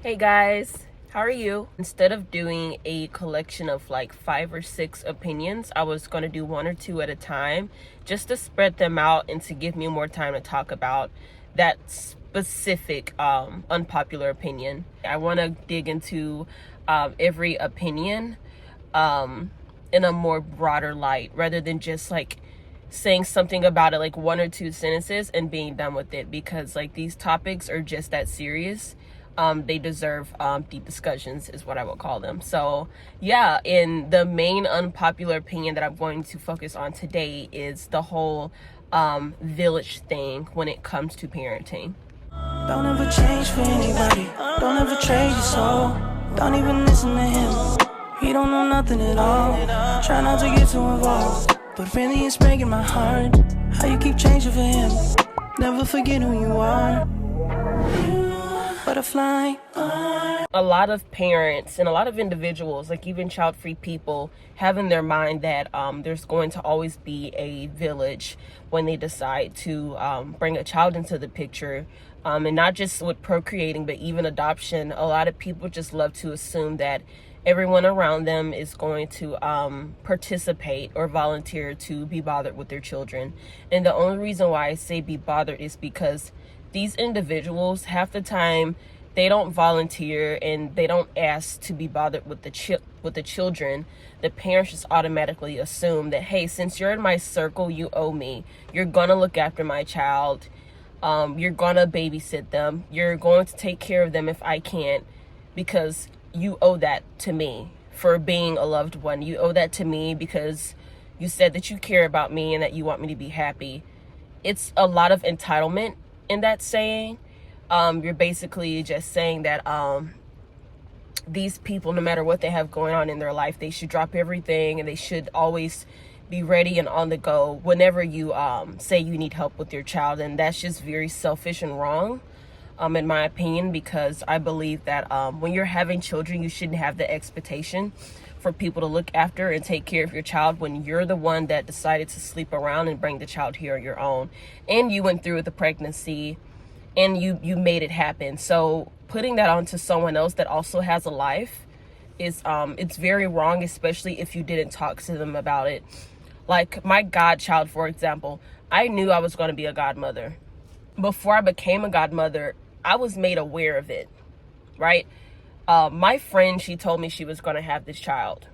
Hey guys, how are you? Instead of doing a collection of like 5 or 6 opinions, I was going to do 1 or 2 at a time just to spread them out and to give me more time to talk about that specific unpopular opinion. I want to dig into every opinion in a more broader light rather than just like saying something about it like 1 or 2 sentences and being done with it, because like these topics are just that serious. They deserve deep discussions is what I would call them. So yeah, in the main unpopular opinion that I'm going to focus on today is the whole village thing when it comes to parenting. Don't ever change for anybody. Don't ever trade your soul. Don't even listen to him. He don't know nothing at all. Try not to get too involved, but really it's breaking my heart how you keep changing for him. Never forget who you are. Butterfly. A lot of parents and a lot of individuals, like even child-free people, have in their mind that there's going to always be a village when they decide to bring a child into the picture. And not just with procreating, but even adoption. A lot of people just love to assume that everyone around them is going to participate or volunteer to be bothered with their children. And the only reason why I say be bothered is because these individuals, half the time, they don't volunteer and they don't ask to be bothered with the children. The parents just automatically assume that, hey, since you're in my circle, you owe me. You're gonna look after my child. You're gonna babysit them. You're going to take care of them if I can't, because you owe that to me for being a loved one. You owe that to me because you said that you care about me and that you want me to be happy. It's a lot of entitlement in that saying. You're basically just saying that these people, no matter what they have going on in their life, they should drop everything and they should always be ready and on the go whenever you say you need help with your child. And that's just very selfish and wrong, in my opinion, because I believe that when you're having children, you shouldn't have the expectation for people to look after and take care of your child when you're the one that decided to sleep around and bring the child here on your own, and you went through with the pregnancy and you made it happen. So putting that onto someone else that also has a life is it's very wrong, especially if you didn't talk to them about it. Like my godchild, for example, I knew I was going to be a godmother. Before I became a godmother, I was made aware of it, right? My friend, she told me she was going to have this child.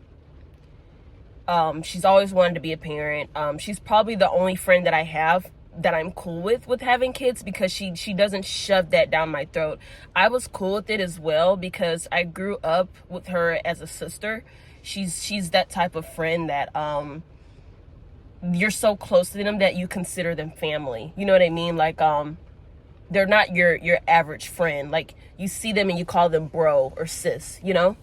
She's always wanted to be a parent. She's probably the only friend that I have that I'm cool with having kids, because she doesn't shove that down my throat. I was cool with it as well because I grew up with her as a sister. She's that type of friend that you're so close to them that you consider them family. You know what I mean? Like they're not your average friend. Like you see them and you call them bro or sis, you know?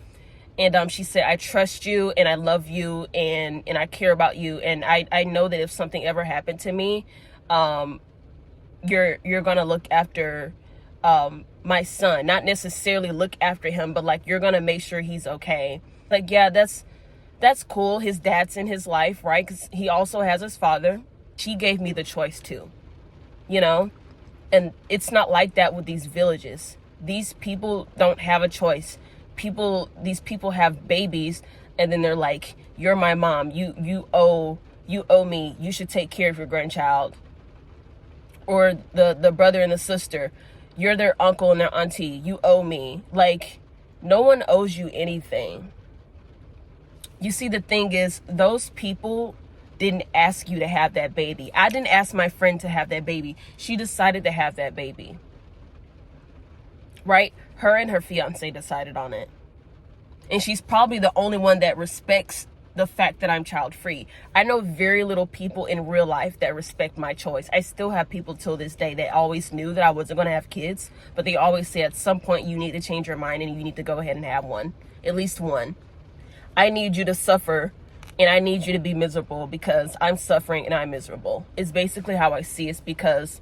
And she said, I trust you and I love you and I care about you, and I know that if something ever happened to me, you're gonna look after my son. Not necessarily look after him, but like you're gonna make sure he's okay. Like, yeah, that's cool. His dad's in his life, right? Because he also has his father. She gave me the choice too, you know? And it's not like that with these villages. These people don't have a choice. These people have babies and then they're like, you're my mom. You owe me. You should take care of your grandchild. Or the brother and the sister, you're their uncle and their auntie. You owe me. Like, no one owes you anything. You see, the thing is, those people didn't ask you to have that baby. I didn't ask my friend to have that baby. She decided to have that baby. Right? Her and her fiance decided on it. And she's probably the only one that respects the fact that I'm child free. I know very little people in real life that respect my choice. I still have people till this day that always knew that I wasn't going to have kids, but they always say at some point you need to change your mind and you need to go ahead and have one. At least one. I need you to suffer and I need you to be miserable because I'm suffering and I'm miserable. It's basically how I see it, because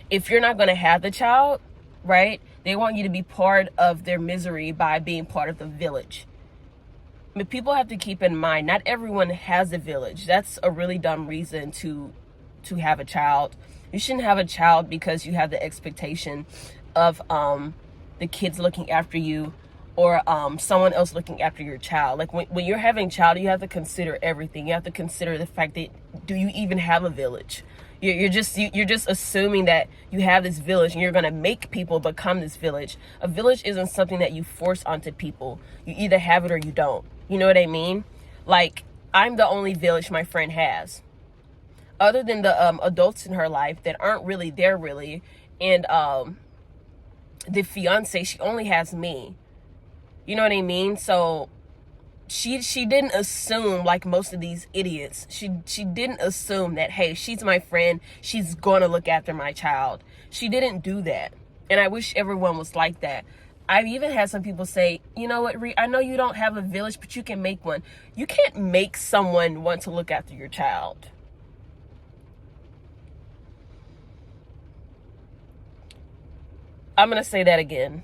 if you're not going to have the child, right, they want you to be part of their misery by being part of the village. But people have to keep in mind, not everyone has a village. That's a really dumb reason to have a child. You shouldn't have a child because you have the expectation of the kids looking after you, or someone else looking after your child. Like when you're having a child, you have to consider everything. You have to consider the fact that, do you even have a village? You're just assuming that you have this village and you're gonna make people become this village. A village isn't something that you force onto people. You either have it or you don't. You know what I mean? Like, I'm the only village my friend has, other than the adults in her life that aren't really there really, and the fiance. She only has me. You know what I mean? So she didn't assume, like most of these idiots, she didn't assume that, hey, she's my friend, she's gonna look after my child. She didn't do that. And I wish everyone was like that. I've even had some people say, you know what, I know you don't have a village, but you can make one. You can't make someone want to look after your child. I'm gonna say that again.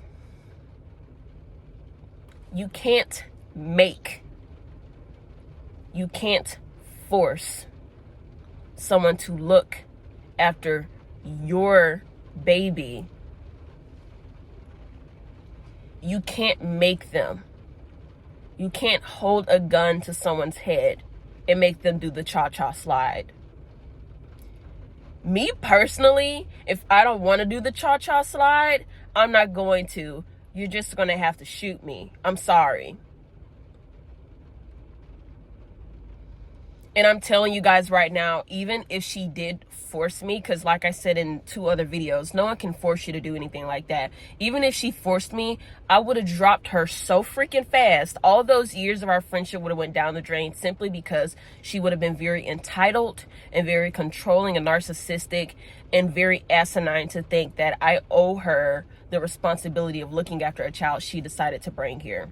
You can't force someone to look after your baby. You can't make them. You can't hold a gun to someone's head and make them do the cha-cha slide. Me personally, if I don't want to do the cha-cha slide, I'm not going to. You're just going to have to shoot me. I'm sorry. And I'm telling you guys right now, even if she did force me, because like I said in 2 other videos, no one can force you to do anything like that. Even if she forced me, I would have dropped her so freaking fast. All those years of our friendship would have went down the drain, simply because she would have been very entitled and very controlling and narcissistic and very asinine to think that I owe her the responsibility of looking after a child she decided to bring here.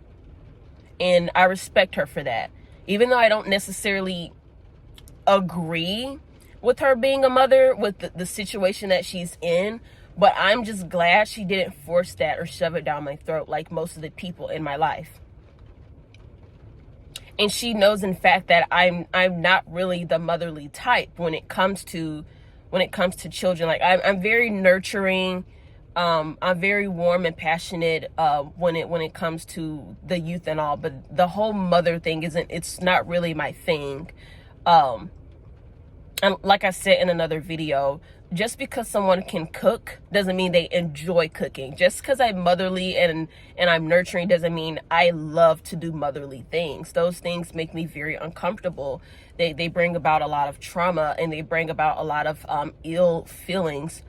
And I respect her for that. Even though I don't necessarily agree with her being a mother, with the situation that she's in, but I'm just glad she didn't force that or shove it down my throat like most of the people in my life. And she knows, in fact, that I'm not really the motherly type when it comes to children. Like, I'm very nurturing. I'm very warm and passionate when it comes to the youth and all, but the whole mother thing it's not really my thing. And like I said in another video, just because someone can cook doesn't mean they enjoy cooking. Just because I'm motherly and I'm nurturing doesn't mean I love to do motherly things. Those things make me very uncomfortable. They bring about a lot of trauma, and they bring about a lot of ill feelings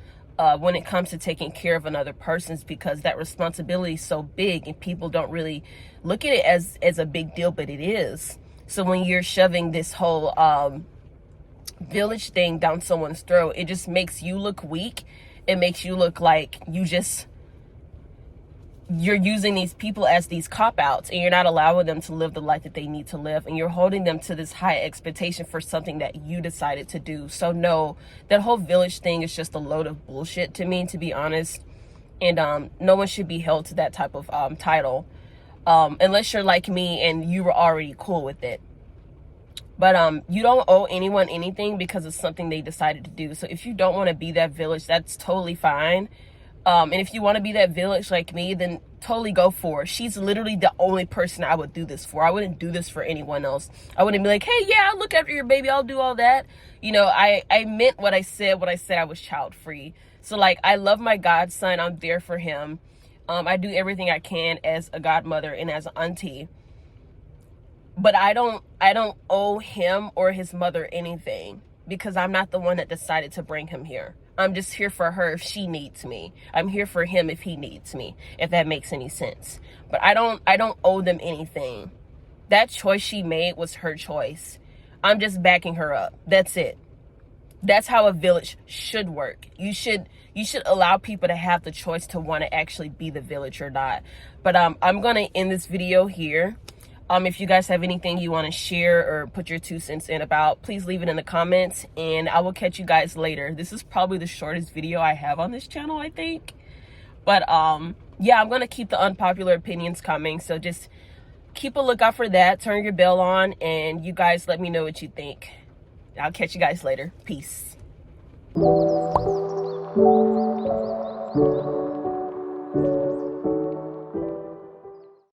when it comes to taking care of another person's, because that responsibility is so big and people don't really look at it as a big deal, but it is. So when you're shoving this whole village thing down someone's throat, it just makes you look weak. It makes you look like you're using these people as these cop-outs, and you're not allowing them to live the life that they need to live, and you're holding them to this high expectation for something that you decided to do. So no, that whole village thing is just a load of bullshit to me, to be honest. And no one should be held to that type of title unless you're like me and you were already cool with it. But you don't owe anyone anything because it's something they decided to do. So if you don't want to be that village, that's totally fine. And if you want to be that village like me, then totally go for it. She's literally the only person I would do this for. I wouldn't do this for anyone else. I wouldn't be like, hey, yeah, I'll look after your baby, I'll do all that. You know, I meant what I said I was child free. So like, I love my godson. I'm there for him. I do everything I can as a godmother and as an auntie. But I don't owe him or his mother anything, because I'm not the one that decided to bring him here. I'm just here for her if she needs me. I'm here for him if he needs me, if that makes any sense. But I don't owe them anything. That choice she made was her choice. I'm just backing her up. That's it. That's how a village should work. You should allow people to have the choice to want to actually be the village or not. But I'm going to end this video here. If you guys have anything you want to share or put your 2 cents in about, please leave it in the comments, and I will catch you guys later. This is probably the shortest video I have on this channel, I think. But yeah, I'm going to keep the unpopular opinions coming, so just keep a lookout for that. Turn your bell on, and you guys let me know what you think. I'll catch you guys later. Peace.